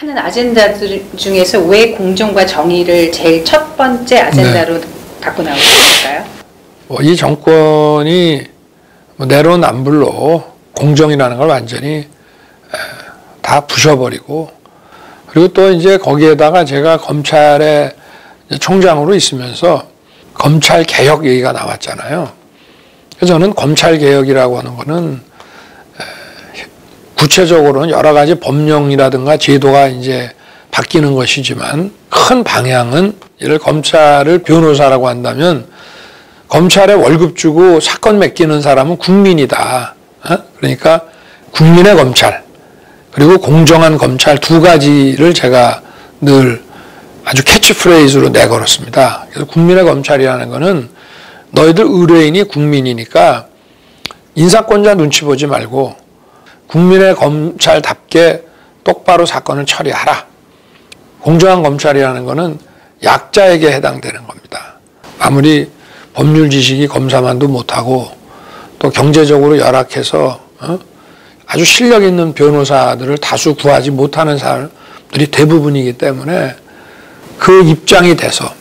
하는 아젠다들 중에서 왜 공정과 정의를 제일 첫 번째 아젠다로 갖고 나오셨을까요? 이 정권이 내로남불로 공정이라는 걸 완전히 다 부셔버리고, 그리고 또 이제 거기에다가 제가 검찰의 총장으로 있으면서 검찰 개혁 얘기가 나왔잖아요. 그래서 저는 검찰 개혁이라고 하는 거는 구체적으로는 여러 가지 법령이라든가 제도가 이제 바뀌는 것이지만 큰 방향은, 예를 검찰을 변호사라고 한다면 검찰에 월급 주고 사건 맡기는 사람은 국민이다. 그러니까 국민의 검찰, 그리고 공정한 검찰 두 가지를 제가 늘 아주 캐치프레이즈로 내걸었습니다. 그래서 국민의 검찰이라는 거는 너희들 의뢰인이 국민이니까 인사권자 눈치 보지 말고 국민의 검찰답게 똑바로 사건을 처리하라. 공정한 검찰이라는 거는 약자에게 해당되는 겁니다. 아무리 법률 지식이 검사만도 못하고 또 경제적으로 열악해서 아주 실력 있는 변호사들을 다수 구하지 못하는 사람들이 대부분이기 때문에 그 입장이 돼서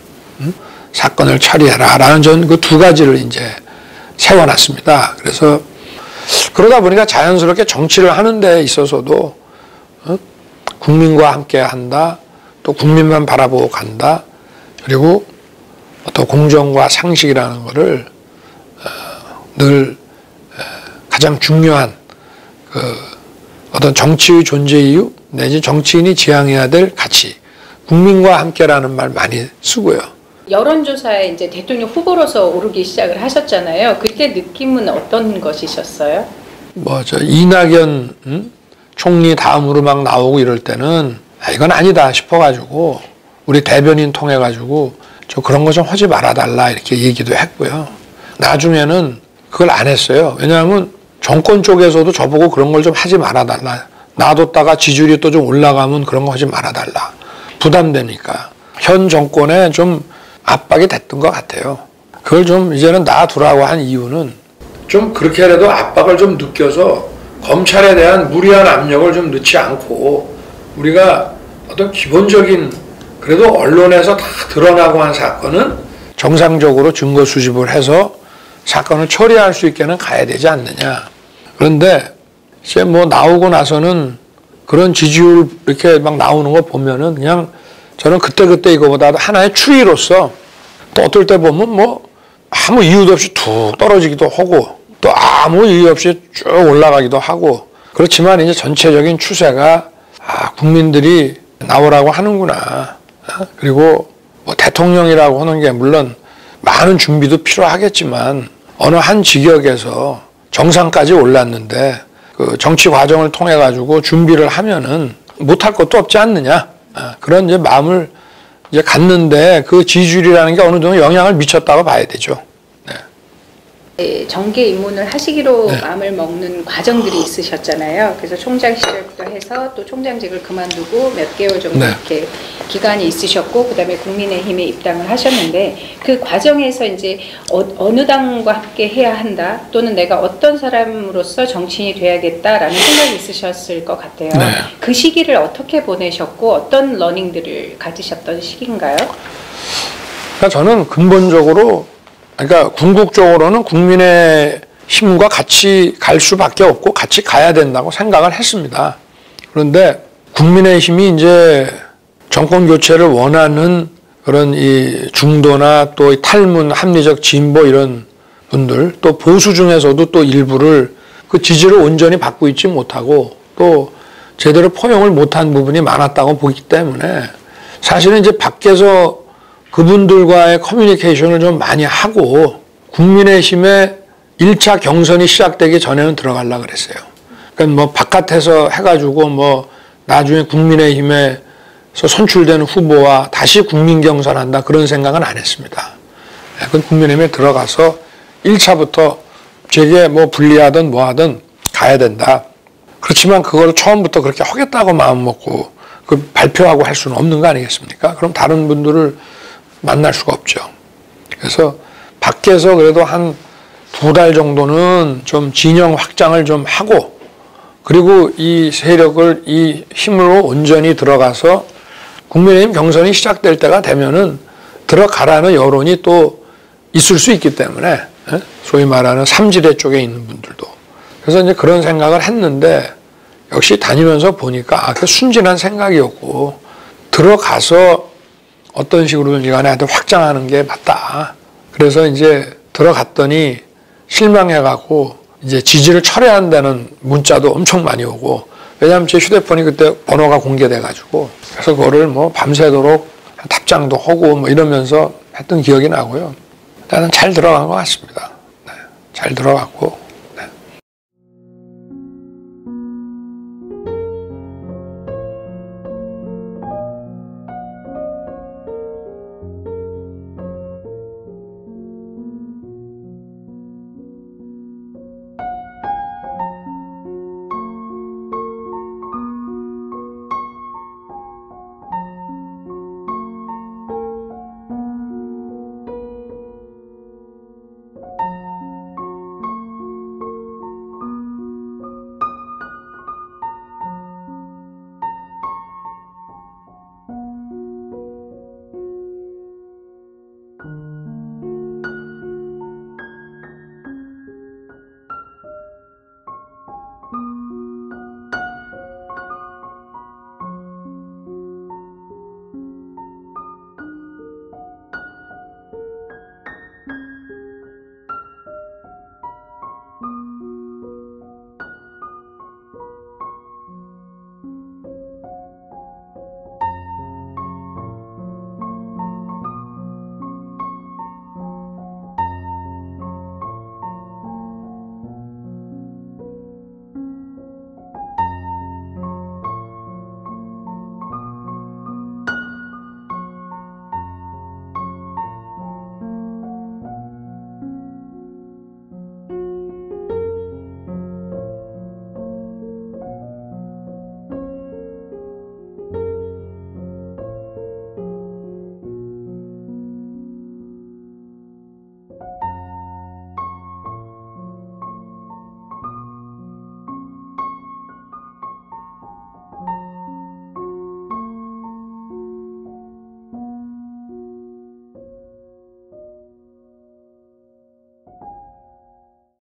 사건을 처리해라 라는 전 그 두 가지를 이제 세워놨습니다. 그래서 그러다 보니까 자연스럽게 정치를 하는 데 있어서도 국민과 함께 한다, 또 국민만 바라보고 간다, 그리고 또 공정과 상식이라는 것을 늘 가장 중요한 어떤 정치의 존재 이유 내지 정치인이 지향해야 될 가치, 국민과 함께라는 말 많이 쓰고요. 여론조사에 이제 대통령 후보로서 오르기 시작을 하셨잖아요. 그때 느낌은 어떤 것이셨어요? 이낙연 총리 다음으로 막 나오고 이럴 때는 이건 아니다 싶어가지고 우리 대변인 통해가지고 저 그런 거 좀 하지 말아달라 이렇게 얘기도 했고요. 나중에는 그걸 안 했어요. 왜냐하면 정권 쪽에서도 저보고 그런 걸 좀 하지 말아달라. 놔뒀다가 지지율이 또 좀 올라가면 그런 거 하지 말아달라. 부담되니까. 현 정권에 좀 압박이 됐던 것 같아요. 그걸 좀 이제는 놔두라고 한 이유는 좀 그렇게라도 압박을 좀 느껴서 검찰에 대한 무리한 압력을 좀 넣지 않고 우리가 어떤 기본적인 그래도 언론에서 다 드러나고 한 사건은 정상적으로 증거 수집을 해서 사건을 처리할 수 있게는 가야 되지 않느냐. 그런데 이제 나오고 나서는 그런 지지율 이렇게 막 나오는 거 보면은 그냥 저는 그때그때 이거보다도 하나의 추이로서 또 어떨 때 보면 아무 이유도 없이 툭 떨어지기도 하고 또 아무 이유 없이 쭉 올라가기도 하고 그렇지만 이제 전체적인 추세가 국민들이 나오라고 하는구나. 그리고 대통령이라고 하는 게 물론 많은 준비도 필요하겠지만 어느 한 직역에서 정상까지 올랐는데 그 정치 과정을 통해 가지고 준비를 하면은 못할 것도 없지 않느냐. 그런 이제 마음을 이제 갖는데 그 지지율이라는 게 어느 정도 영향을 미쳤다고 봐야 되죠. 정계 입문을 하시기로 마음을 먹는 과정들이 있으셨잖아요. 그래서 총장 시절부터 해서 또 총장직을 그만두고 몇 개월 정도 이렇게 기간이 있으셨고 그다음에 국민의힘에 입당을 하셨는데 그 과정에서 이제 어느 당과 함께 해야 한다 또는 내가 어떤 사람으로서 정치인이 돼야겠다라는 생각이 있으셨을 것 같아요. 그 시기를 어떻게 보내셨고 어떤 러닝들을 가지셨던 시기인가요? 그러니까 저는 근본적으로 그러니까 궁극적으로는 국민의힘과 같이 갈 수밖에 없고 같이 가야 된다고 생각을 했습니다. 그런데 국민의힘이 이제 정권 교체를 원하는 그런 이 중도나 또 탈문, 합리적 진보 이런 분들 또 보수 중에서도 또 일부를 그 지지를 온전히 받고 있지 못하고 또 제대로 포용을 못한 부분이 많았다고 보기 때문에 사실은 이제 밖에서 그분들과의 커뮤니케이션을 좀 많이 하고 국민의힘의 1차 경선이 시작되기 전에는 들어가려고 그랬어요. 그러니까 바깥에서 해가지고 나중에 국민의힘에서 선출되는 후보와 다시 국민 경선한다 그런 생각은 안 했습니다. 그건 국민의힘에 들어가서 1차부터 제게 불리하든 뭐하든 가야 된다. 그렇지만 그걸 처음부터 그렇게 하겠다고 마음 먹고 그 발표하고 할 수는 없는 거 아니겠습니까? 그럼 다른 분들을 만날 수가 없죠. 그래서 밖에서 그래도 한 2달 정도는 좀 진영 확장을 좀 하고 그리고 이 세력을 이 힘으로 온전히 들어가서 국민의힘 경선이 시작될 때가 되면은 들어가라는 여론이 또 있을 수 있기 때문에 소위 말하는 삼지대 쪽에 있는 분들도 그래서 이제 그런 생각을 했는데 역시 다니면서 보니까 그 순진한 생각이었고 들어가서 어떤 식으로든지 간에 하여튼 확장하는 게 맞다. 그래서 이제 들어갔더니 실망해갖고 이제 지지를 철회한다는 문자도 엄청 많이 오고 왜냐하면 제 휴대폰이 그때 번호가 공개돼가지고 그래서 그거를 뭐 밤새도록 답장도 하고 뭐 이러면서 했던 기억이 나고요. 나는 잘 들어간 것 같습니다. 네, 잘 들어갔고